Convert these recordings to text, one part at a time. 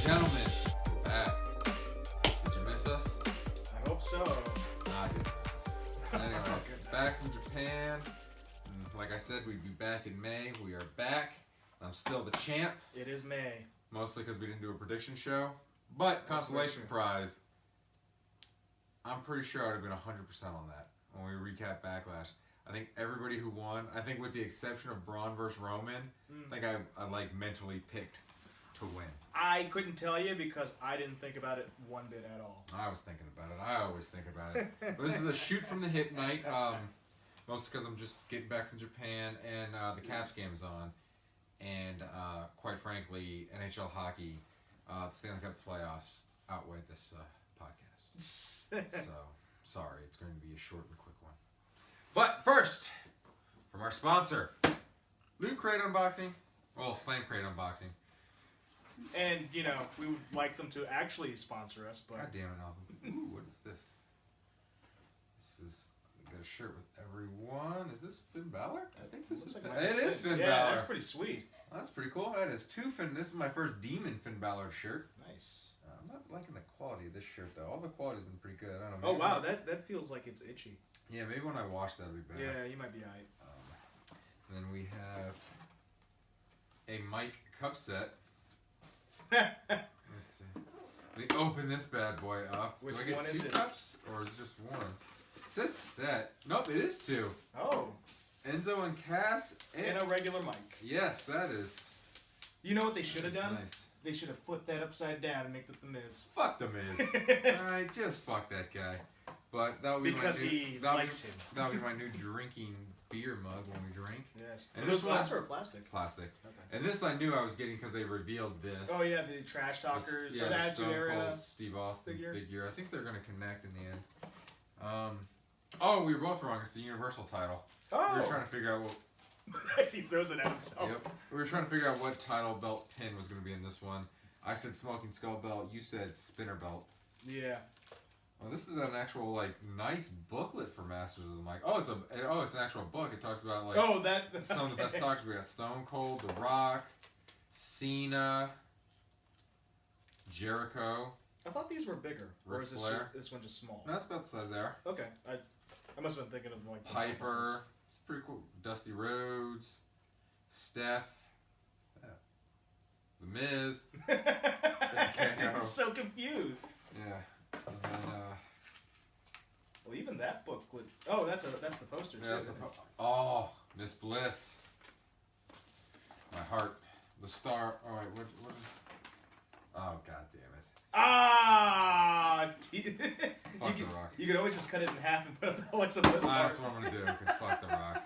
gentlemen, we're back. Did you miss us? I hope so. I did. Anyways, back from Japan. Like I said, we'd be back in May. We are back. I'm still the champ. It is May. Mostly because we didn't do a prediction show. But consolation prize, I'm pretty sure I would have been 100% on that when we recap Backlash. I think everybody who won, I think with the exception of Braun versus Roman, I think I like mentally picked to win. I couldn't tell you because I didn't think about it one bit at all. I was thinking about it. I always think about it. But this is a shoot from the hip night. Mostly because I'm just getting back from Japan and the Caps game is on. And quite frankly, NHL hockey, the Stanley Cup playoffs outweigh this podcast. So, sorry, it's going to be a short and quick one. But first, from our sponsor, Loot Crate Unboxing. Well, Slam Crate Unboxing. And, you know, we would like them to actually sponsor us, but... God damn it, Nelson. Ooh, what is this? This is... Got a shirt with everyone. Is this Finn Balor? I think this is like Finn. It is Finn Balor. Yeah, that's pretty sweet. That's pretty cool. That is two Finn. This is my first Demon Finn Balor shirt. Nice. I'm not liking the quality of this shirt though. All the quality's been pretty good. I don't know. Oh wow, that feels like it's itchy. Yeah, maybe when I wash that'll be better. Yeah, you might be alright. And then we have a Mike cup set. Let's see. Let me open this bad boy up. Which Do I get one two is it? cups or is it just one? It says set. Nope, it is two. Oh. Enzo and Cass And a regular mic. Yes, that is. You know what they should have done? Nice. They should have flipped that upside down and made it the Miz. Fuck the Miz. Alright, just fuck that guy. But that'll be Because he likes him. That'll be my new drinking beer mug when we drink. Yes. And this this one- glass or plastic? Plastic. Okay. And this I knew I was getting because they revealed this. Oh yeah, the trash talkers. Yeah, the the Attitude Stone Era. Cold Steve Austin figure. figure. I think they're going to connect in the end. Oh, we were both wrong. It's the Universal title. Oh. We were trying to figure out what... As he throws it at himself. Yep. We were trying to figure out what title belt pin was going to be in this one. I said Smoking Skull belt. You said Spinner belt. Yeah. Well, this is an actual like nice booklet for Masters of the Mic. It's an actual book. It talks about like some of the best talks. We got Stone Cold, The Rock, Cena, Jericho. I thought these were bigger. Or Ric is Flair. this one just small? No, that's about the size they are. Okay. I must have been thinking of like the Piper. It's pretty cool. Dusty Rhodes, Steph, The Miz. I'm so confused. Yeah. And then, Well, even that booklet. Oh, that's the poster too. yeah, that's the Miss Bliss. My heart. The star. Oh, wait, what is... Oh, god damn it. Ah! Fuck The Rock. You could always just cut it in half and put up the Alexa Bliss part. That's what I'm going to do, because fuck The Rock.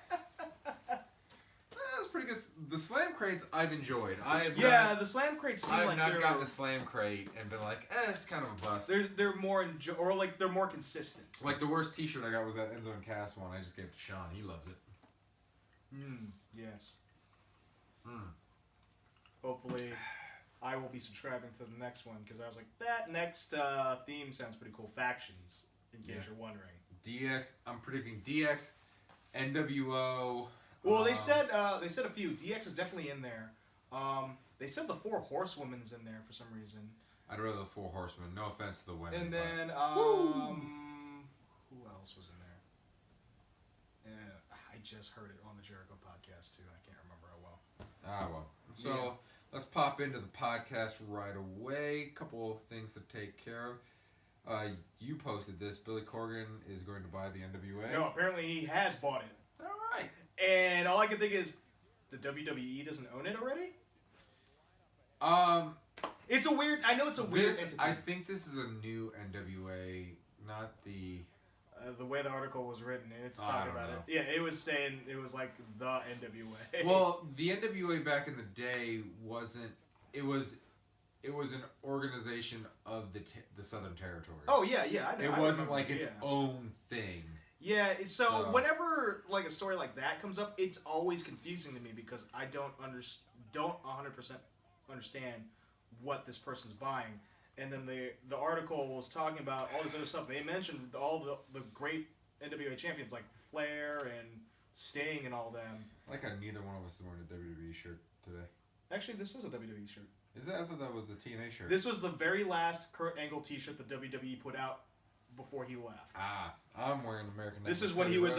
That's pretty good. The Slam Crates I've enjoyed. The Slam Crates seem I've like not they're... gotten a Slam Crate and been like, it's kind of a bust. They're more or like they're more consistent. Like the worst T-shirt I got was that Enzo and Cass one. I just gave it to Sean. He loves it. Yes. Mm. Hopefully, I will be subscribing to the next one because I was like, that next theme sounds pretty cool. Factions, in case you're wondering. DX. I'm predicting DX, NWO. Well, they said a few. DX is definitely in there. They said the 4 Horsewomen's in there for some reason. I'd rather the 4 Horsemen. No offense to the women. And then but... who else was in there? I just heard it on the Jericho podcast too. I can't remember how well. Ah well. So let's pop into the podcast right away. Couple of things to take care of. You posted this. Billy Corgan is going to buy the NWA. No, apparently he has bought it. All right. And all I can think is, the WWE doesn't own it already? It's a weird... I know it's a weird entity. I think this is a new NWA, not the... the way the article was written, it's I talking don't about know. it. Yeah, it was saying it was like the NWA. Well, the NWA back in the day wasn't... It was an organization of the Southern Territory. Oh, yeah, I know. It wasn't like its own thing. Yeah, so whenever like a story like that comes up, it's always confusing to me because I don't 100% understand what this person's buying. And then the article was talking about all this other stuff. They mentioned all the great NWA champions like Flair and Sting and all them. I like how neither one of us is wearing a WWE shirt today. Actually, this is a WWE shirt. Is that? I thought that was a TNA shirt. This was the very last Kurt Angle T-shirt the WWE put out before he left. I'm wearing American. This is when he was.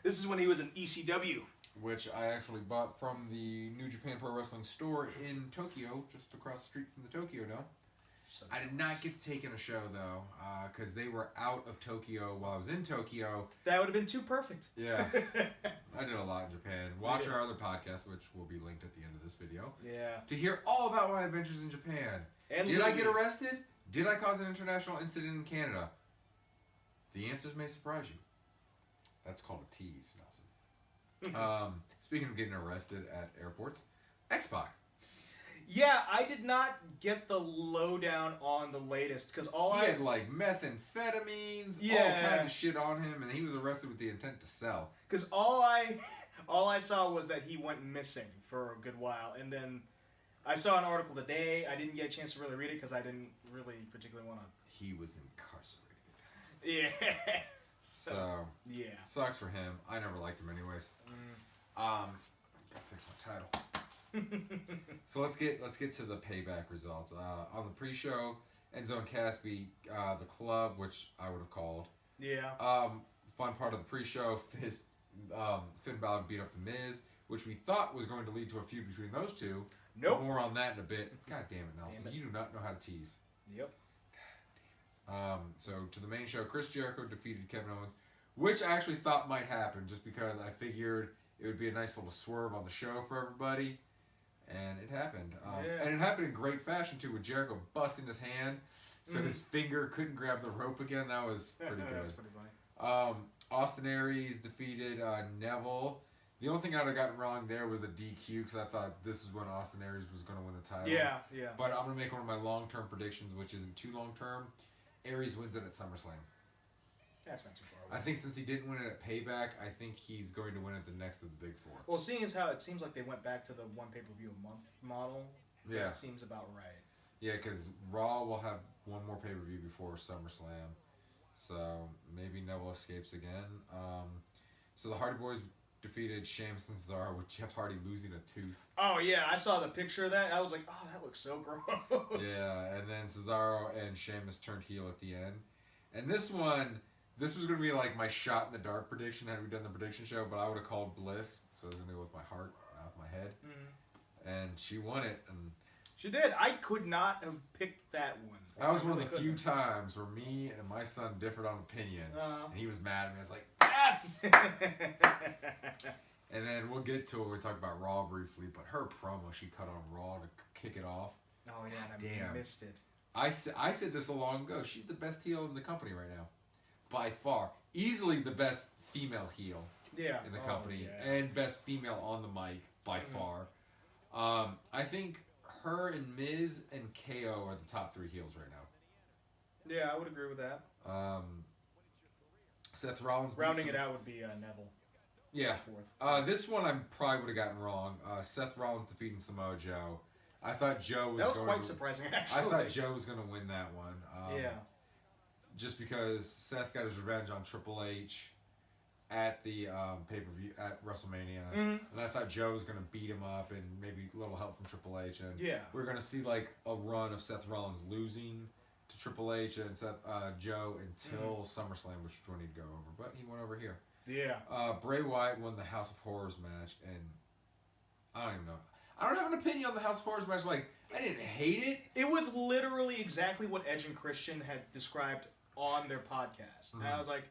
This is when he was in ECW. Which I actually bought from the New Japan Pro Wrestling store in Tokyo, just across the street from the Tokyo Dome. I did not get to take in a show though, because they were out of Tokyo while I was in Tokyo. That would have been too perfect. Yeah, I did a lot in Japan. Watch our other podcast, which will be linked at the end of this video. Yeah. To hear all about my adventures in Japan. And did I get arrested? Did I cause an international incident in Canada? The answers may surprise you. That's called a tease, Nelson. Speaking of getting arrested at airports, X-Pac. Yeah, I did not get the lowdown on the latest because he had like methamphetamines, all kinds of shit on him, and he was arrested with the intent to sell. Because all I saw was that he went missing for a good while, and then I saw an article today. I didn't get a chance to really read it because I didn't really particularly want to. He was incarcerated. Yeah. So yeah, sucks for him. I never liked him anyways. Gotta fix my title. So let's get to the Payback results. On the pre-show, Enzo and Cass beat the Club, which I would have called. Yeah. Fun part of the pre-show, Finn Bálor beat up the Miz, which we thought was going to lead to a feud between those two. Nope. More on that in a bit. God damn it, Nelson. You do not know how to tease. Yep. God damn it. So to the main show, Chris Jericho defeated Kevin Owens, which I actually thought might happen, just because I figured it would be a nice little swerve on the show for everybody. And it happened. And it happened in great fashion, too, with Jericho busting his hand so his finger couldn't grab the rope again. That was pretty good. That was pretty funny. Austin Aries defeated Neville. The only thing I'd have gotten wrong there was the DQ, because I thought this is when Austin Aries was going to win the title. Yeah, yeah. But I'm going to make one of my long-term predictions, which isn't too long-term. Aries wins it at SummerSlam. That's not too far away. I think since he didn't win it at Payback, I think he's going to win it the next of the big four. Well, seeing as how it seems like they went back to the one pay-per-view a month model, that seems about right. Yeah, because Raw will have one more pay-per-view before SummerSlam. So maybe Neville escapes again. So the Hardy Boys defeated Sheamus and Cesaro with Jeff Hardy losing a tooth. Oh, yeah, I saw the picture of that. I was like, oh, that looks so gross. Yeah, and then Cesaro and Sheamus turned heel at the end. And this one... This was going to be like my shot in the dark prediction had we done the prediction show, but I would have called Bliss, so I was going to go with my heart, not with my head. And she won it. And she did. I could not have picked that one. That was one of the few times where me and my son differed on opinion, and he was mad at me. I was like, yes! And then we'll get to it when we talk about Raw briefly, but her promo she cut on Raw to kick it off. Oh, yeah, and I missed it. I said this a long ago. She's the best heel in the company right now. By far. Easily the best female heel in the company. And best female on the mic by far. I think her and Miz and KO are the top three heels right now. Yeah, I would agree with that. Seth Rollins. Rounding it out would be Neville. Yeah. This one I probably would have gotten wrong. Seth Rollins defeating Samoa Joe. I thought Joe was That was quite surprising, actually. I thought Joe was going to win that one. Yeah. Just because Seth got his revenge on Triple H at the pay-per-view at WrestleMania. And I thought Joe was going to beat him up and maybe a little help from Triple H. And we're going to see like a run of Seth Rollins losing to Triple H and Joe until SummerSlam, which is when he'd go over. But he went over here. Yeah. Bray Wyatt won the House of Horrors match, and I don't even know. I don't have an opinion on the House of Horrors match. Like, I didn't hate it. It was literally exactly what Edge and Christian had described on their podcast. And I was like,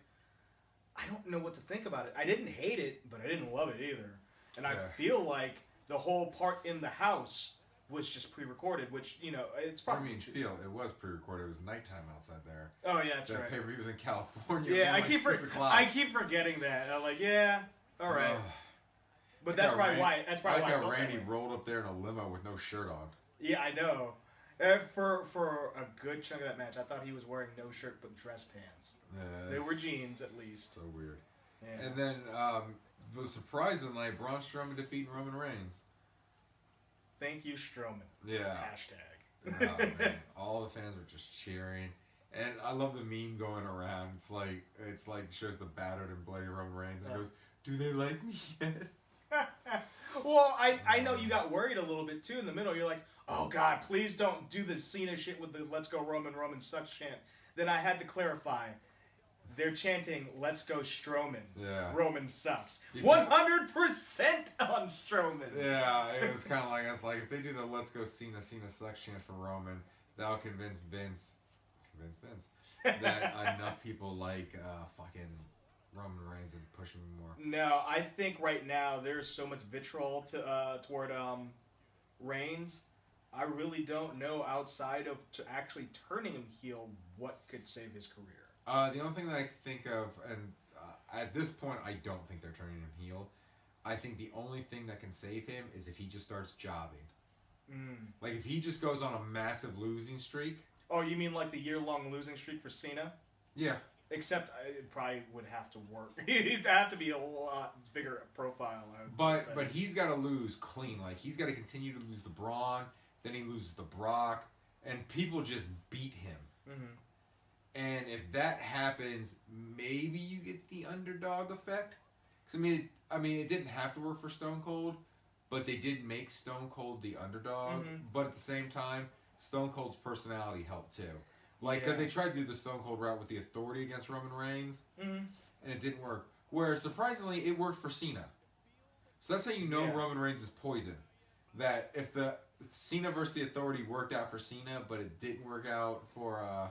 I don't know what to think about it. I didn't hate it, but I didn't love it either. And I feel like the whole part in the house was just pre-recorded, which, you know, it's probably... It was pre-recorded. It was nighttime outside there. Oh, yeah, that's right. The pay-per-view was in California. Yeah, I keep forgetting that. I'm like, yeah, all right. But that's probably why. That's probably why. Like how Randy rolled up there in a limo with no shirt on. Yeah, I know. For a good chunk of that match, I thought he was wearing no shirt but dress pants. They were jeans, at least. So weird. Yeah. And then the surprise of the night, Braun Strowman defeating Roman Reigns. Thank you, Strowman. Yeah. Hashtag. Oh, man. All the fans were just cheering. And I love the meme going around. It's like it shows the battered and bloody Roman Reigns and goes, "Do they like me yet?" Well, I know you got worried a little bit too in the middle. You're like, oh God, please don't do the Cena shit with the "Let's go Roman, Roman sucks" chant. Then I had to clarify. They're chanting "Let's go Strowman." Yeah. Roman sucks. 100% on Strowman. Yeah, it was kind of like us. Like if they do the "Let's go Cena, Cena sucks" chant for Roman, that'll convince Vince that enough people like fucking Roman Reigns and push him more. No, I think right now there's so much vitriol toward Reigns. I really don't know outside of to actually turning him heel what could save his career. The only thing that I think of, and at this point I don't think they're turning him heel. I think the only thing that can save him is if he just starts jobbing. Like if he just goes on a massive losing streak. Oh, you mean like the year-long losing streak for Cena? Yeah. Except it probably would have to work. He'd have to be a lot bigger profile. But he's got to lose clean. Like he's got to continue to lose the Braun, then he loses the Brock, and people just beat him. Mm-hmm. And if that happens, maybe you get the underdog effect. Because I mean, it didn't have to work for Stone Cold, but they did make Stone Cold the underdog. Mm-hmm. But at the same time, Stone Cold's personality helped too. Like, because they tried to do the Stone Cold route with the Authority against Roman Reigns, and it didn't work. Where, surprisingly, it worked for Cena. So that's how you know Roman Reigns is poison. That if the Cena versus the Authority worked out for Cena, but it didn't work out for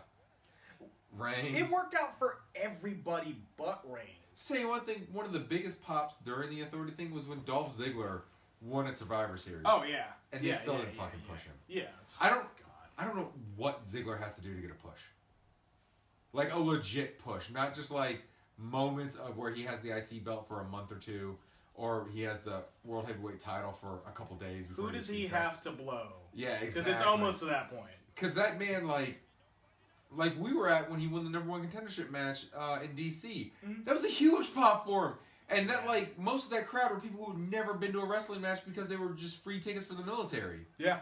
Reigns. It worked out for everybody but Reigns. I'll tell you one thing, one of the biggest pops during the Authority thing was when Dolph Ziggler won at Survivor Series. Oh, yeah. And they still didn't fucking push him. Yeah. I don't know what Ziggler has to do to get a push. Like a legit push. Not just like moments of where he has the IC belt for a month or two, or he has the World Heavyweight title for a couple days. Before Who does he have to blow? Yeah, exactly. Because it's almost to that point. Because that man, like we were at when he won the #1 contendership match in DC. Mm-hmm. That was a huge pop for him. And that, like, most of that crowd were people who had never been to a wrestling match because they were just free tickets for the military. Yeah.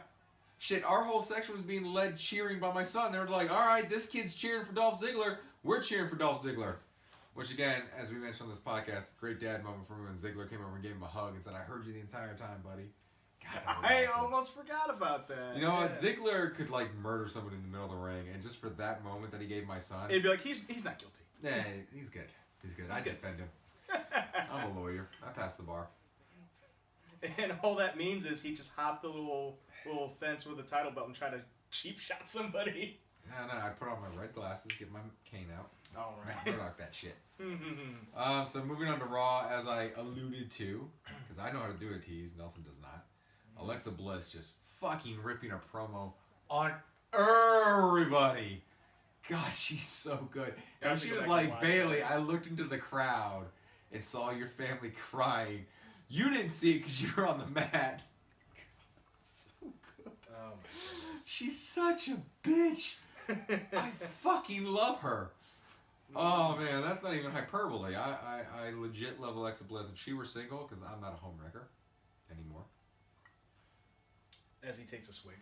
Shit, our whole section was being led cheering by my son. They were like, all right, this kid's cheering for Dolph Ziggler. We're cheering for Dolph Ziggler. Which, again, as we mentioned on this podcast, great dad moment for me when Ziggler came over and gave him a hug and said, I heard you the entire time, buddy. God, I almost forgot about that. You know what? Ziggler could, like, murder somebody in the middle of the ring. And just for that moment that he gave my son. It'd be like, he's not guilty. Yeah, he's good. He's good. I'd defend him. I'm a lawyer. I passed the bar. And all that means is he just hopped the little fence with a title belt and tried to cheap shot somebody. No, I put on my red glasses, get my cane out. All right. Murdoch that shit. So moving on to Raw, as I alluded to, because I know how to do a tease, Nelson does not. Alexa Bliss just fucking ripping a promo on everybody. God, she's so good. And she was like, Bayley, I looked into the crowd and saw your family crying. You didn't see it because you were on the mat. So good. Oh my goodness. She's such a bitch. I fucking love her. Oh man, that's not even hyperbole. I legit love Alexa Bliss. If she were single, because I'm not a homewrecker anymore. As he takes a swig.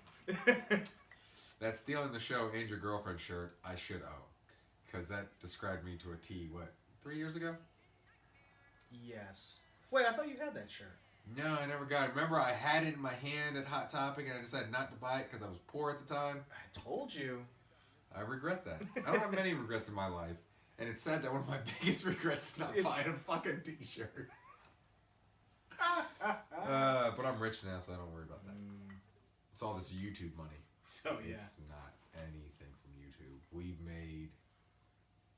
That stealing the show and your girlfriend shirt, I should owe. Because that described me to a T, 3 years ago? Yes. Wait, I thought you had that shirt. No, I never got it. Remember, I had it in my hand at Hot Topic, and I decided not to buy it because I was poor at the time. I told you. I regret that. I don't have many regrets in my life. And it's sad that one of my biggest regrets is not buying a fucking t-shirt. But I'm rich now, so I don't worry about that. It's all this YouTube money. So, yeah. It's not anything from YouTube. We've made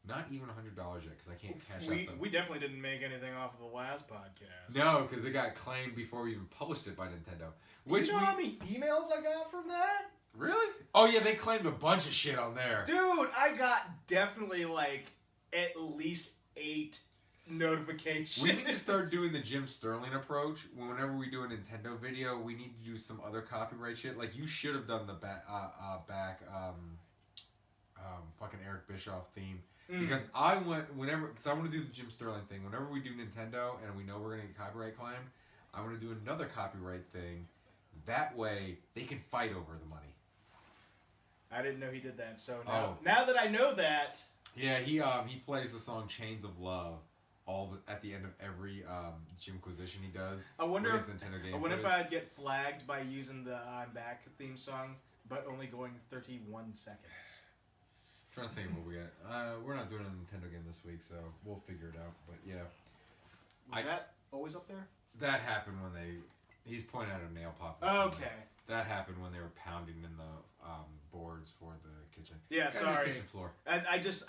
not even $100 yet because I can't cash out the... We definitely didn't make anything off of the last podcast. No, because it got claimed before we even published it by Nintendo. Which you know how many emails I got from that? Really? Oh, yeah, they claimed a bunch of shit on there. Dude, I got definitely like at least 8 notifications. We need to start doing the Jim Sterling approach. Whenever we do a Nintendo video, we need to do some other copyright shit. Like, you should have done the fucking Eric Bischoff theme. Because I want to do the Jim Sterling thing. Whenever we do Nintendo and we know we're going to get copyright claim, I want to do another copyright thing. That way, they can fight over the money. I didn't know he did that. So now that I know that... Yeah, he plays the song Chains of Love at the end of every Gymquisition he does. I wonder with if his Nintendo game I wonder if footage. I'd get flagged by using the I'm Back theme song, but only going 31 seconds. I'm trying to think of what we got. We're not doing a Nintendo game this week, so we'll figure it out. But yeah, Was that always up there? that happened when he's pointing out a nail pop. Okay. That happened when they were pounding in the boards for the kitchen. Yeah, Got sorry. The kitchen floor. I just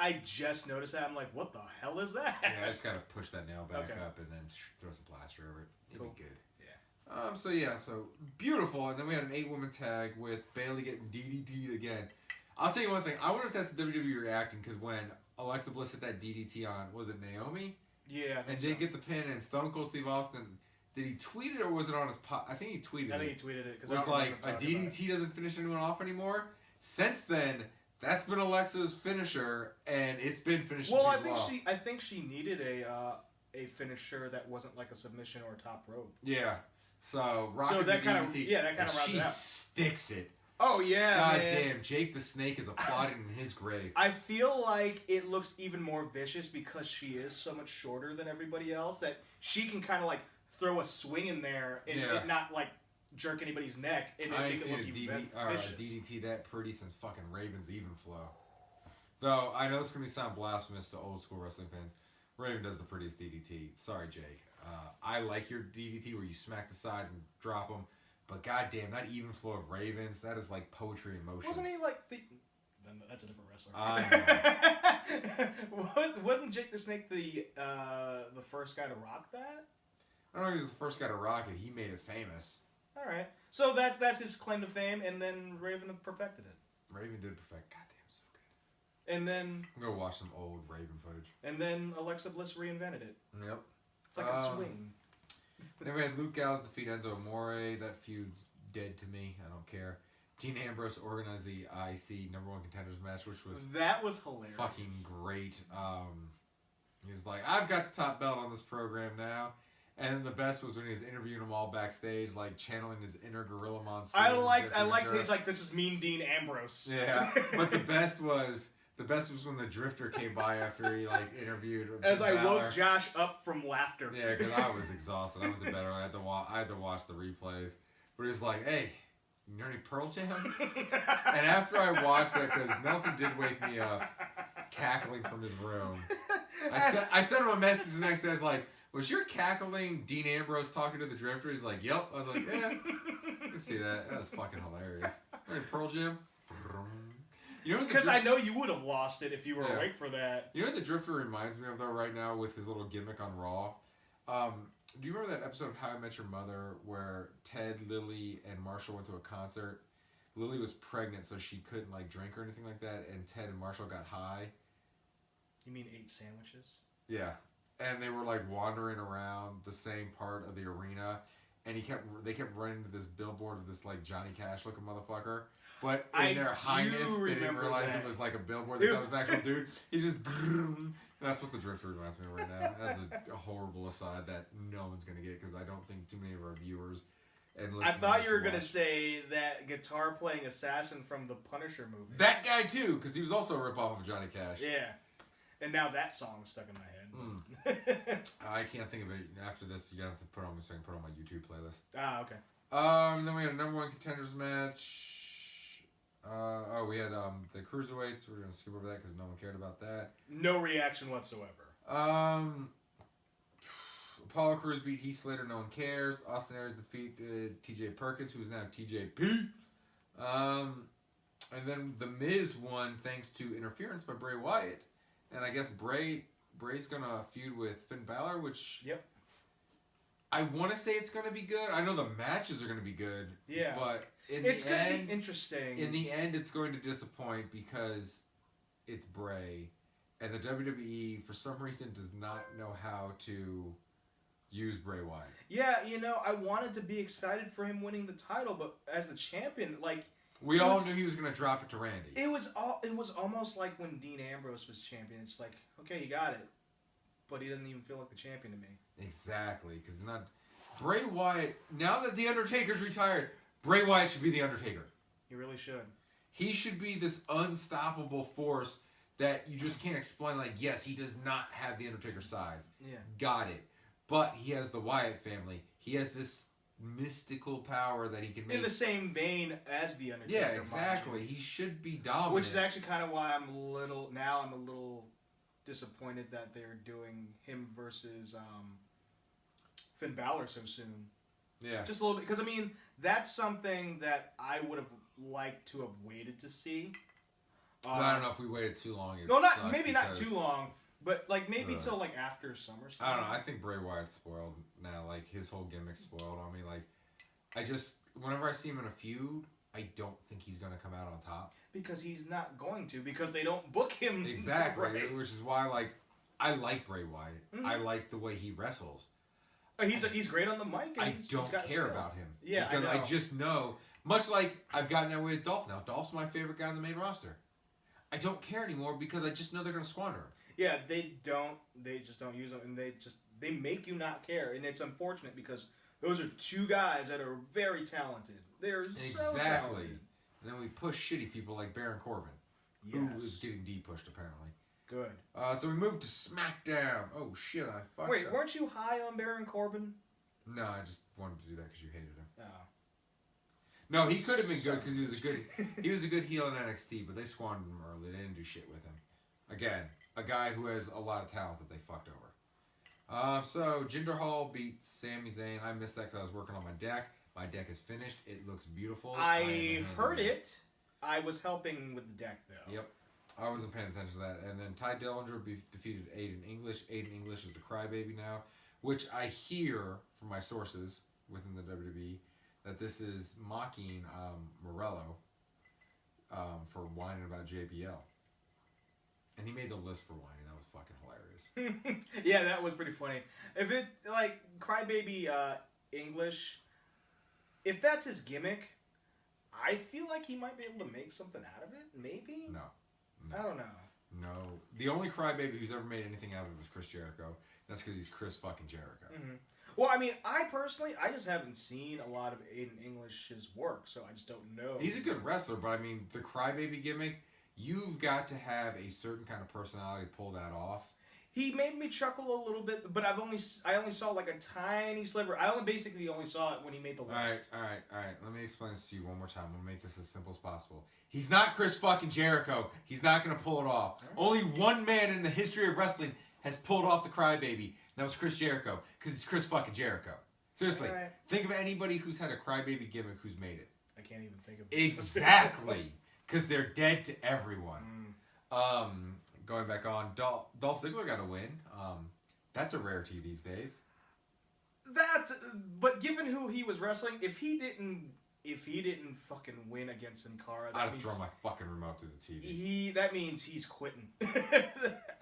noticed that. I'm like, what the hell is that? Yeah, I just gotta push that nail back Okay. up and then throw some plaster over it. It'd Cool. be good. Yeah. So beautiful, and then we had an 8-woman tag with Bayley getting DDT'd again. I'll tell you one thing. I wonder if that's the WWE reacting because when Alexa Bliss hit that DDT on, was it Naomi? Yeah, I think And so. did get the pin, and Stone Cold Steve Austin, did he tweet it or was it on his I think he tweeted it. I think he tweeted it. It was like, a DDT doesn't finish anyone off anymore. Since then, that's been Alexa's finisher, and it's been finishing Well, people off. I think she needed a finisher that wasn't like a submission or a top rope. Yeah. So, rocking So that the kind of DDT, that kind and of rounds she it out. sticks it. Oh yeah, God man. damn, Jake the Snake is applauding in his grave. I feel like it looks even more vicious because she is so much shorter than everybody else that she can kind of like throw a swing in there and it not like jerk anybody's neck and I make ain't it seen look even a vicious. DDT that pretty since fucking Raven's Even Flow. Though, I know this is going to sound blasphemous to old school wrestling fans. Raven does the prettiest DDT. Sorry, Jake. I like your DDT where you smack the side and drop them. But goddamn, that Even Flow of Ravens, that is like poetry in motion. Wasn't he like the... Then that's a different wrestler. I Wasn't Jake the Snake the first guy to rock that? I don't know if he was the first guy to rock it. He made it famous. All right. So that's his claim to fame, and then Raven perfected it. Raven did perfect. Goddamn, so good. And then... I'm going to watch some old Raven footage. And then Alexa Bliss reinvented it. Yep. It's like a swing. Then we had Luke Gallows defeat Enzo Amore. That feud's dead to me. I don't care. Dean Ambrose organized the IC #1 contenders match, which was That was hilarious. fucking great. He was like, I've got the top belt on this program now. And then the best was when he was interviewing them all backstage, like channeling his inner Gorilla Monsoon. I liked he's like, this is Mean Dean Ambrose. Yeah. But the best was when the Drifter came by after he like interviewed As I Bálor. woke Josh up from laughter. Yeah, because I was exhausted. I went to bed early. I had to watch the replays. But he was like, "Hey, you know any Pearl Jam?" And after I watched that, because Nelson did wake me up, cackling from his room. I sent him a message the next day. I was like, "Was your cackling Dean Ambrose talking to the Drifter?" He's like, "Yep." I was like, "Yeah, I can see that. That was fucking hilarious." You know any Pearl Jam? You know, Because I know you would have lost it if you were Yeah. awake for that. You know what the Drifter reminds me of, though, right now with his little gimmick on Raw? Do you remember that episode of How I Met Your Mother where Ted, Lily, and Marshall went to a concert? Lily was pregnant, so she couldn't, like, drink or anything like that, and Ted and Marshall got high. You mean 8 sandwiches? Yeah. And they were, like, wandering around the same part of the arena, and they kept running to this billboard of this, like, Johnny Cash-looking motherfucker. But in their highness, they didn't realize it was like a billboard. They thought it was an actual dude. He's just... That's what the Drifter reminds me of right now. That's a horrible aside that no one's going to get because I don't think too many of our viewers and listeners I thought you were going to watch. say that guitar-playing assassin from the Punisher movie. That guy, too, because he was also a ripoff of Johnny Cash. Yeah. And now that song's stuck in my head. I can't think of it. After this, you're going to have to put on my YouTube playlist. Ah, okay. Then we had a #1 contenders match. We had the Cruiserweights. We're going to skip over that because no one cared about that. No reaction whatsoever. Apollo Crews beat Heath Slater. No one cares. Austin Aries defeated TJ Perkins, who is now TJP. And then The Miz won thanks to interference by Bray Wyatt. And I guess Bray's going to feud with Finn Balor, which... Yep. I want to say it's going to be good. I know the matches are going to be good. Yeah. But It's going to be interesting. in the end, it's going to disappoint because it's Bray. And the WWE, for some reason, does not know how to use Bray Wyatt. Yeah, I wanted to be excited for him winning the title, but as the champion, like... We all knew he was going to drop it to Randy. It was almost like when Dean Ambrose was champion. It's like, okay, you got it. But he doesn't even feel like the champion to me. Exactly, because not Bray Wyatt. Now that the Undertaker's retired, Bray Wyatt should be the Undertaker. He really should. He should be this unstoppable force that you just can't explain. Like, yes, he does not have the Undertaker size. Yeah. Got it. But he has the Wyatt family. He has this mystical power that he can make. In the same vein as the Undertaker. Yeah, exactly. He should be dominant. Which is actually kind of why I'm a little disappointed that they're doing him versus Finn Balor so soon. Yeah. Just a little bit. Because, I mean, that's something that I would have liked to have waited to see. I don't know if we waited too long. No, maybe not too long. But, like, maybe till, like, after SummerSlam. I don't know. I think Bray Wyatt's spoiled now. Like, his whole gimmick's spoiled on me. Like, whenever I see him in a feud, I don't think he's going to come out on top. Because he's not going to. Because they don't book him. Exactly. Right. Which is why, like, I like Bray Wyatt. Mm-hmm. I like the way he wrestles. He's great on the mic. And I don't care about him. Yeah, because I just know, much like I've gotten that way with Dolph now. Dolph's my favorite guy on the main roster. I don't care anymore because I just know they're going to squander him. Yeah, they just don't use them, and they make you not care, and it's unfortunate because those are two guys that are very talented. They're so talented. And then we push shitty people like Baron Corbin, who is getting D-pushed apparently. Good. So we moved to SmackDown. Oh shit, I fucked Wait, up. weren't you high on Baron Corbin? No, I just wanted to do that because you hated him. Oh. No, he could have been good because he was a good heel in NXT, but they squandered him early. They didn't do shit with him. Again, a guy who has a lot of talent that they fucked over. So Jinder Mahal beat Sami Zayn. I missed that because I was working on my deck. My deck is finished. It looks beautiful. I heard it. I was helping with the deck though. Yep. I wasn't paying attention to that. And then Ty Dillinger defeated Aiden English. Aiden English is a crybaby now, which I hear from my sources within the WWE that this is mocking Morello for whining about JBL. And he made the list for whining. That was fucking hilarious. Yeah, that was pretty funny. If it, like, crybaby English, if that's his gimmick, I feel like he might be able to make something out of it. Maybe? No. I don't know. No. The only crybaby who's ever made anything out of it was Chris Jericho. That's because he's Chris fucking Jericho. Mm-hmm. Well, I mean, I just haven't seen a lot of Aiden English's work, so I just don't know. He's a good wrestler, but I mean, the crybaby gimmick, you've got to have a certain kind of personality to pull that off. He made me chuckle a little bit, but I only saw like a tiny sliver. I basically only saw it when he made the list. All right. Let me explain this to you one more time. I'm going to make this as simple as possible. He's not Chris fucking Jericho. He's not going to pull it off. Right. Only one man in the history of wrestling has pulled off the crybaby, and that was Chris Jericho, because it's Chris fucking Jericho. Seriously, right. Think of anybody who's had a crybaby gimmick who's made it. I can't even think of it. Exactly, because they're dead to everyone. Going back on, Dolph Ziggler got a win. That's a rarity these days. But given who he was wrestling, if he didn't fucking win against Sin Cara, I'd have thrown my fucking remote to the TV. That means he's quitting.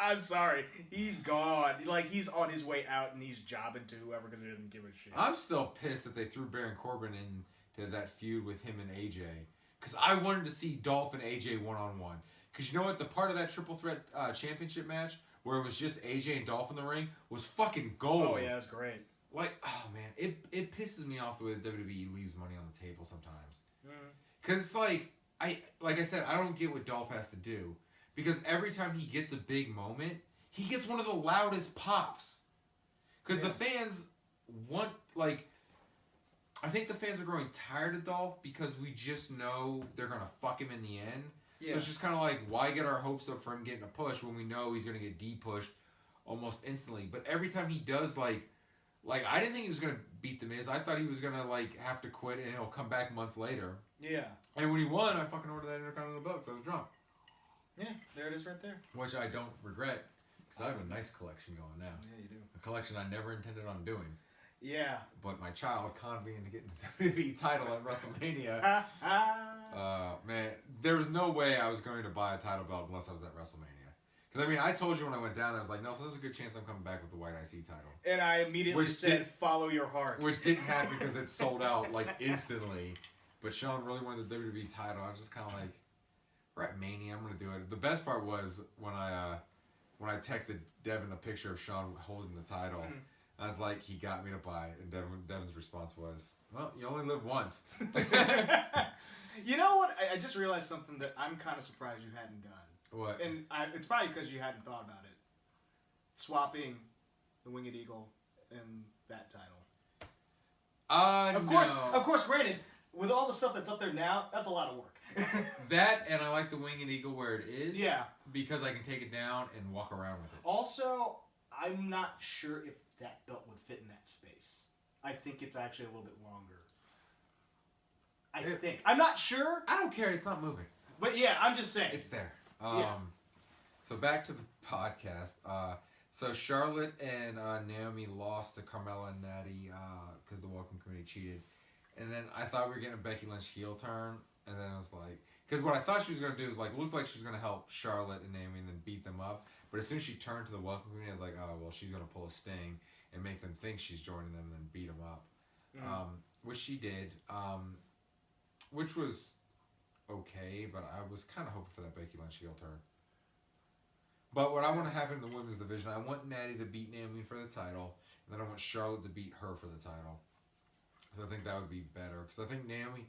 I'm sorry, he's gone. Like, he's on his way out and he's jobbing to whoever because he doesn't give a shit. I'm still pissed that they threw Baron Corbin into that feud with him and AJ, because I wanted to see Dolph and AJ one-on-one. Because you know what? The part of that Triple Threat Championship match where it was just AJ and Dolph in the ring was fucking gold. Oh, yeah, that's great. Like, oh, man. It pisses me off the way the WWE leaves money on the table sometimes. Because it's like I said, I don't get what Dolph has to do. Because every time he gets a big moment, he gets one of the loudest pops. Because the fans want, like... I think the fans are growing tired of Dolph because we just know they're going to fuck him in the end. Yeah. So it's just kind of like, why get our hopes up for him getting a push when we know he's going to get D-pushed almost instantly? But every time he does, like I didn't think he was going to beat The Miz. I thought he was going to, like, have to quit and he'll come back months later. Yeah. And when he won, I fucking ordered that Intercontinental belt because I was drunk. Yeah, there it is right there. Which I don't regret because I have a nice collection going now. Yeah, you do. A collection I never intended on doing. Yeah. But my child conned me into getting the WWE title at WrestleMania. Man, there was no way I was going to buy a title belt unless I was at WrestleMania. Because, I mean, I told you when I went down there, I was like, Nelson, there's a good chance I'm coming back with the White IC title. And I immediately said, follow your heart. Which didn't happen because it sold out, like, instantly. But Sean really wanted the WWE title. I was just kind of like, we're at Mania, I'm going to do it. The best part was when I texted Devin the picture of Sean holding the title. I was like, he got me to buy it. And Devin's response was, well, you only live once. You know what? I just realized something that I'm kind of surprised you hadn't done. What? And it's probably because you hadn't thought about it. Swapping the Winged Eagle and that title. Of course, granted, with all the stuff that's up there now, that's a lot of work. That, and I like the Winged Eagle where it is. Yeah. Because I can take it down and walk around with it. Also, I'm not sure if that belt would fit in that space. I think it's actually a little bit longer. I think. I'm not sure. I don't care. It's not moving. But yeah, I'm just saying. It's there. Yeah. So back to the podcast. So Charlotte and Naomi lost to Carmella and Natty because the Welcome Committee cheated. And then I thought we were getting a Becky Lynch heel turn. And then I was like... Because what I thought she was going to do is look like she was going to help Charlotte and Naomi and then beat them up. But as soon as she turned to the Welcome Committee, I was like, oh, well, she's going to pull a Sting and make them think she's joining them and then beat them up. Which she did. Which was okay, but I was kind of hoping for that Becky Lynch heel turn. But what I want to happen in the women's division, I want Natty to beat Naomi for the title, and then I want Charlotte to beat her for the title. So I think that would be better, because I think Naomi...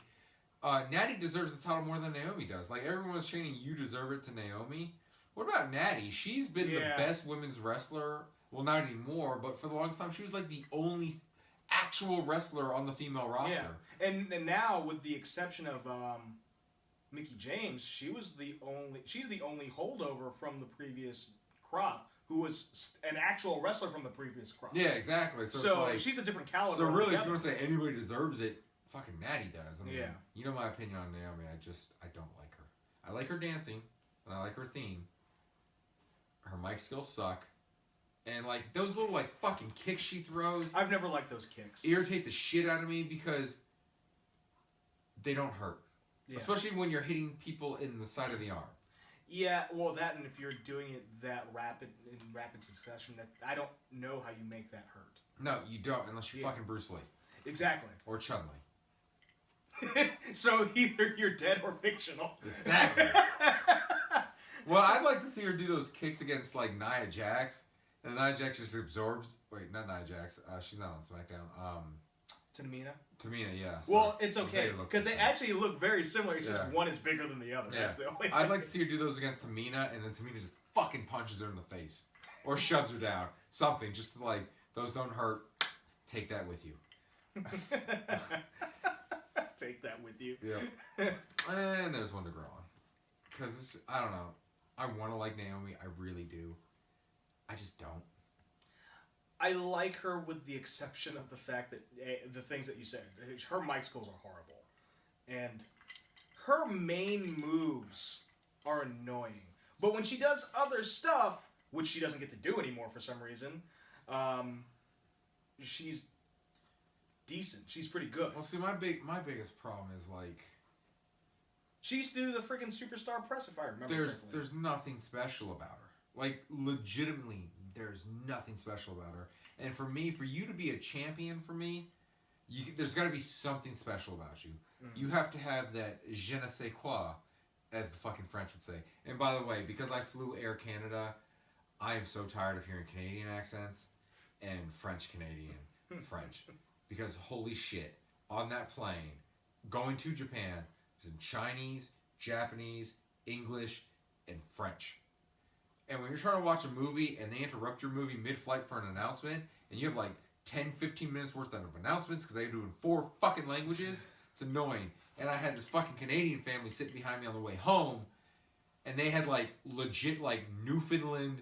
Natty deserves the title more than Naomi does. Like, everyone's chanting, you deserve it to Naomi. What about Natty? She's been the best women's wrestler. Well, not anymore, but for the longest time, she was like the only actual wrestler on the female roster. Yeah. And now, with the exception of Mickie James, she's the only holdover from the previous crop who was an actual wrestler from the previous crop. Yeah, exactly. So it's like, she's a different caliber. So really, if you want to say anybody deserves it, fucking Natty does. I mean, yeah. You know my opinion on Naomi. I don't like her. I like her dancing, and I like her theme. Her mic skills suck. And, like, those little, like, fucking kicks she throws... I've never liked those kicks. ...irritate the shit out of me because they don't hurt. Yeah. Especially when you're hitting people in the side of the arm. Yeah, well, that, and if you're doing it that rapid succession, that I don't know how you make that hurt. No, you don't, unless you're fucking Bruce Lee. Exactly. Or Chun-Li. So either you're dead or fictional. Exactly. Well, I'd like to see her do those kicks against, like, Nia Jax. And Nia Jax just absorbs... Wait, not Nia Jax. She's not on SmackDown. Tamina? Tamina, yeah. So well, it's okay. Because they actually look very similar. It's just one is bigger than the other. Yeah. That's the only I'd like to see her do those against Tamina, and then Tamina just fucking punches her in the face. Or shoves her down. Something. Just like, those don't hurt. Take that with you. Take that with you. Yeah. And there's one to grow on. Because it's... I don't know. I want to like Naomi. I really do. I just don't. I like her with the exception of the fact that the things that you said. Her mic skills are horrible. And her main moves are annoying. But when she does other stuff, which she doesn't get to do anymore for some reason, she's decent. She's pretty good. Well, see, my biggest problem is, like... She used to do the freaking Superstar Press, if I remember correctly. There's nothing special about her. Like, legitimately, there's nothing special about her. And for me, for you to be a champion for me, there's got to be something special about you. Mm-hmm. You have to have that je ne sais quoi, as the fucking French would say. And by the way, because I flew Air Canada, I am so tired of hearing Canadian accents and French-Canadian French. Because holy shit, on that plane, going to Japan, it was in Chinese, Japanese, English, and French. And when you're trying to watch a movie and they interrupt your movie mid-flight for an announcement, and you have like 10, 15 minutes worth of announcements because they're doing 4 fucking languages, it's annoying. And I had this fucking Canadian family sitting behind me on the way home, and they had like legit like Newfoundland,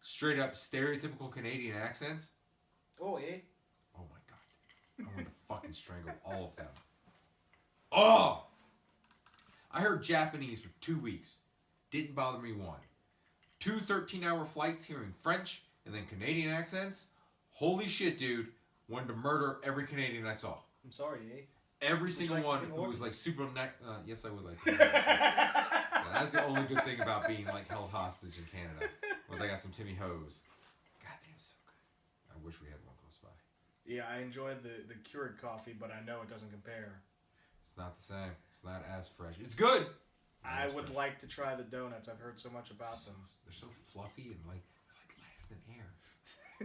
straight up stereotypical Canadian accents. Oh, eh? Oh my god. I want to fucking strangle all of them. Oh! I heard Japanese for 2 weeks. Didn't bother me one. 2 13-hour flights hearing French and then Canadian accents. Holy shit, dude. Wanted to murder every Canadian I saw. I'm sorry, eh? Every single one who was like super... yes, I would like to. That's the only good thing about being like held hostage in Canada. Was I got some Timmy Hoes. Goddamn, so good. I wish we had one close by. Yeah, I enjoyed the cured coffee, but I know it doesn't compare. It's not the same. It's not as fresh. It's good. I would like to try the donuts. I've heard so much about them. They're so fluffy and like lighter than air.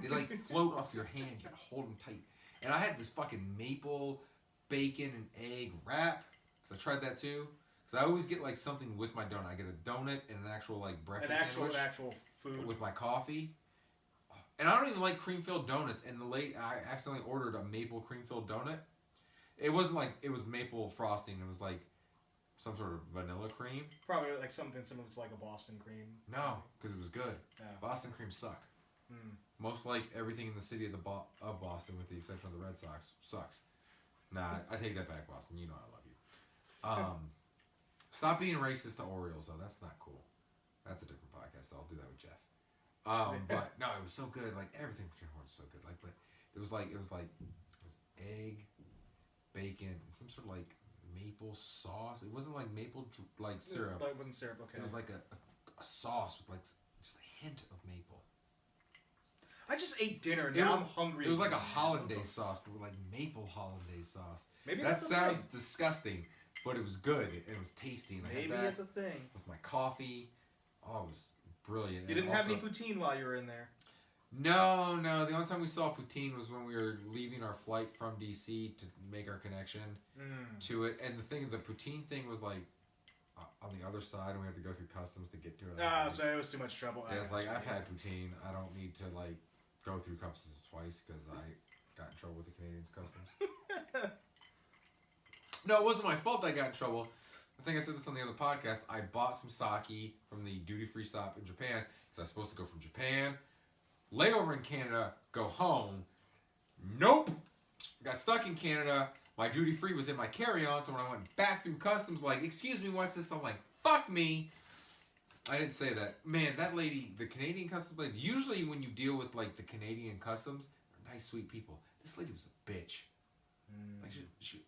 They like float off your hand. You hold them tight. And I had this fucking maple bacon and egg wrap because I tried that too. Because So I always get like something with my donut. I get a donut and an actual like breakfast sandwich. An actual food. With my coffee. And I don't even like cream-filled donuts. And I accidentally ordered a maple cream-filled donut. It wasn't like, it was maple frosting. It was like some sort of vanilla cream. Probably like something similar to like a Boston cream. No, because it was good. Yeah. Boston creams suck. Most like everything in the city of Boston, with the exception of the Red Sox, sucks. Nah, I take that back, Boston. You know I love you. Stop being racist to Orioles, though. That's not cool. That's a different podcast, so I'll do that with Jeff. But no, it was so good. Like everything from Horn was so good. Like, but it was egg, bacon, and some sort of like maple sauce. It wasn't like maple like syrup. But it wasn't syrup. Okay. It was like a sauce with like just a hint of maple. I just ate dinner. Now I'm hungry. It was like a hollandaise sauce, but with like maple hollandaise sauce. Maybe that that's sounds disgusting, but it was good. It was tasty. And Maybe I had it's a thing. with my coffee. Oh, it was brilliant. You didn't have any poutine while you were in there? No. The only time we saw poutine was when we were leaving our flight from DC to make our connection to it. And the poutine thing was like on the other side, and we had to go through customs to get to it. So it was too much trouble. Yeah, it's like, I've had poutine. I don't need to like go through customs twice because I got in trouble with the Canadians customs. No, it wasn't my fault I got in trouble. I think I said this on the other podcast. I bought some sake from the duty-free stop in Japan because I was supposed to go from Japan, layover in Canada, go home. Nope. Got stuck in Canada. My duty-free was in my carry-on, so when I went back through customs, like, excuse me, what's this? I'm like, fuck me. I didn't say that. Man, that lady, the Canadian customs lady, usually when you deal with, like, the Canadian customs, they're nice, sweet people. This lady was a bitch. Like,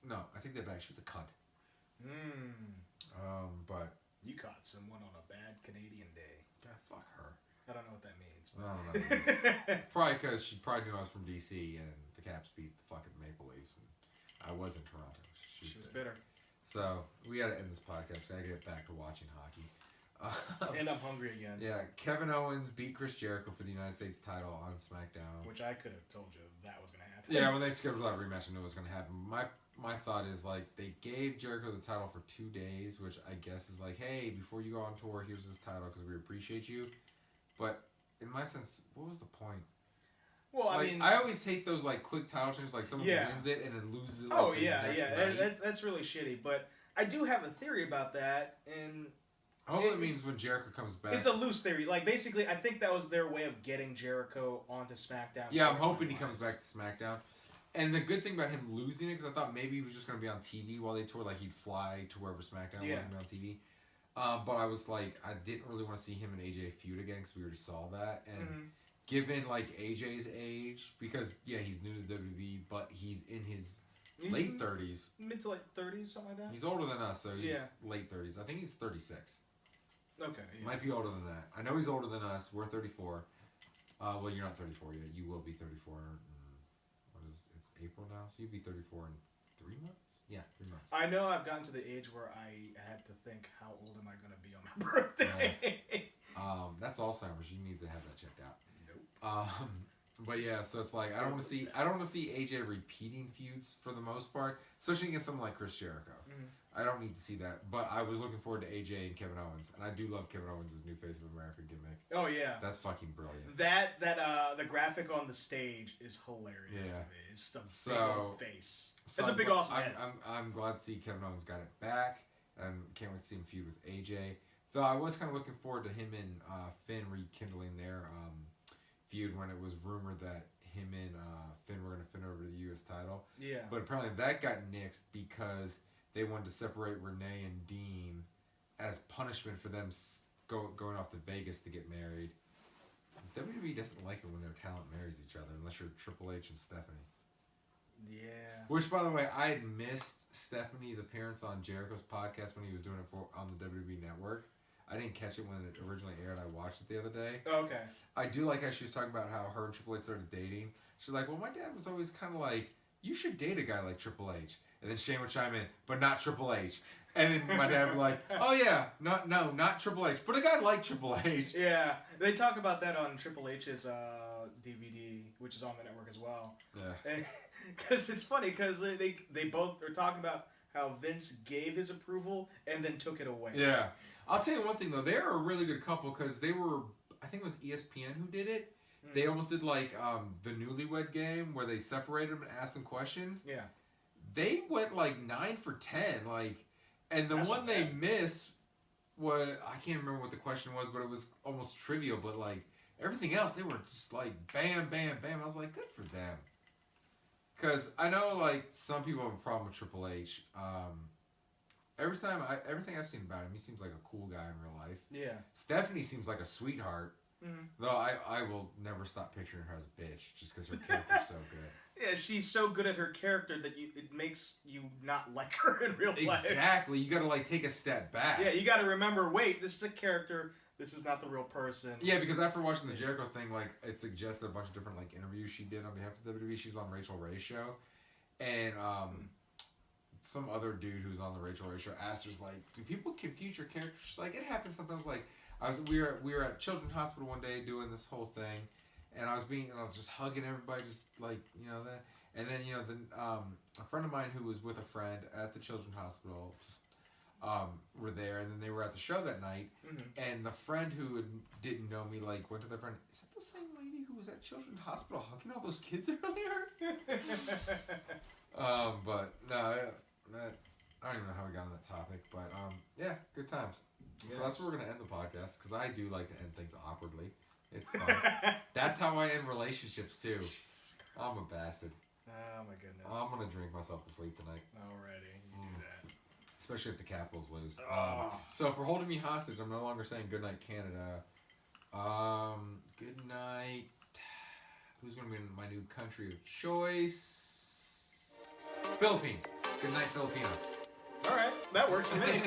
no, I take that back. She was a cunt. But... You caught someone on a bad Canadian day. God, fuck her. I don't know what that means. But... I don't know. Probably because she probably knew I was from DC and the Caps beat the fucking Maple Leafs. And I was in Toronto. She was bitter. So, we got to end this podcast. I got to get back to watching hockey. And I'm hungry again. Yeah, so. Kevin Owens beat Chris Jericho for the United States title on SmackDown. Which I could have told you that was going to happen. Yeah, when they scheduled that rematch, I knew it was going to happen. My thought is, like, they gave Jericho the title for 2 days, which I guess is like, hey, before you go on tour, here's this title because we appreciate you. But in my sense, what was the point? Well, like, I mean... I always hate those, like, quick title changes, like someone wins it and then loses it, like, oh, the yeah. next night. That's really shitty. But I do have a theory about that, and... All it means when Jericho comes back... It's a loose theory. Like, basically, I think that was their way of getting Jericho onto SmackDown. Yeah, I'm hoping he comes back to SmackDown. And the good thing about him losing it, because I thought maybe he was just going to be on TV while they toured, like he'd fly to wherever SmackDown was and be on TV. But I was like, I didn't really want to see him and AJ feud again, because we already saw that. And given, like, AJ's age, because, yeah, he's new to WWE, but he's in his late 30s. Mid to late 30s, something like that? He's older than us, so he's late 30s. I think he's 36. Okay. Yeah. Might be older than that. I know he's older than us. We're 34. Well, you're not 34 yet. You will be 34. It's April now, so you'll be 34 in 3 months? Yeah, 3 months. I know I've gotten to the age where I had to think, how old am I going to be on my birthday? Yeah. That's Alzheimer's. You need to have that checked out. Nope. But yeah, so it's like I don't want to see AJ repeating feuds for the most part, especially against someone like Chris Jericho. I don't need to see that, but I was looking forward to AJ and Kevin Owens, and I do love Kevin Owens' new Face of America gimmick. Oh yeah, that's fucking brilliant. The graphic on the stage is hilarious to me. It's the big old face. It's a big awesome head. I'm glad to see Kevin Owens got it back, and can't wait to see him feud with AJ. Though I was kind of looking forward to him and Finn rekindling their feud when it was rumored that him and Finn were going to Finn over the U.S. title. Yeah. But apparently that got nixed because they wanted to separate Renee and Dean as punishment for them going off to Vegas to get married. WWE doesn't like it when their talent marries each other unless you're Triple H and Stephanie. Yeah. Which, by the way, I had missed Stephanie's appearance on Jericho's podcast when he was doing it on the WWE Network. I didn't catch it when it originally aired. I watched it the other day. Oh, okay. I do like how she was talking about how her and Triple H started dating. She's like, well, my dad was always kind of like, you should date a guy like Triple H. And then Shane would chime in, but not Triple H. And then my dad would be like, oh yeah, not Triple H, but a guy like Triple H. Yeah, they talk about that on Triple H's DVD, which is on the network as well. Yeah. Because it's funny, because they both are talking about how Vince gave his approval and then took it away. Yeah. I'll tell you one thing, though. They're a really good couple because they were, I think it was ESPN who did it. They almost did like the Newlywed Game where they separated them and asked them questions. Yeah. They went like 9 for 10. Like, and the That's one not they bad. missed was, I can't remember what the question was, but it was almost trivial. But like everything else, they were just like bam, bam, bam. I was like, good for them. Because I know like some people have a problem with Triple H. Everything I've seen about him, he seems like a cool guy in real life. Yeah. Stephanie seems like a sweetheart. Mm-hmm. Though I will never stop picturing her as a bitch just because her character's so good. Yeah, she's so good at her character that it makes you not like her in real life. Exactly. You got to like take a step back. Yeah, you got to remember, wait, this is a character. This is not the real person. Yeah, because after watching the Jericho thing, like it suggested a bunch of different like interviews she did on behalf of WWE. She was on Rachel Ray's show, and some other dude who's on the Rachel Ray show asked her, like, do people confuse your character? She's like, it happens sometimes. Like, we were at Children's Hospital one day doing this whole thing, and I was just hugging everybody, just like, you know, that. And then, you know, a friend of mine who was with a friend at the Children's Hospital just were there, and then they were at the show that night, and the friend who didn't know me, like, went to their friend, is that the same lady who was at Children's Hospital hugging all those kids earlier? But, no, I don't even know how we got on that topic, but yeah, good times. Yes. So that's where we're going to end the podcast, because I do like to end things awkwardly. It's fun. That's how I end relationships, too. I'm a bastard. Oh, my goodness. I'm going to drink myself to sleep tonight. Already, you do that. Especially if the Capitals lose. Oh. So for holding me hostage, I'm no longer saying good night, Canada. Good night. Who's going to be in my new country of choice? Philippines. Good night, Filipino. All right, that works for me.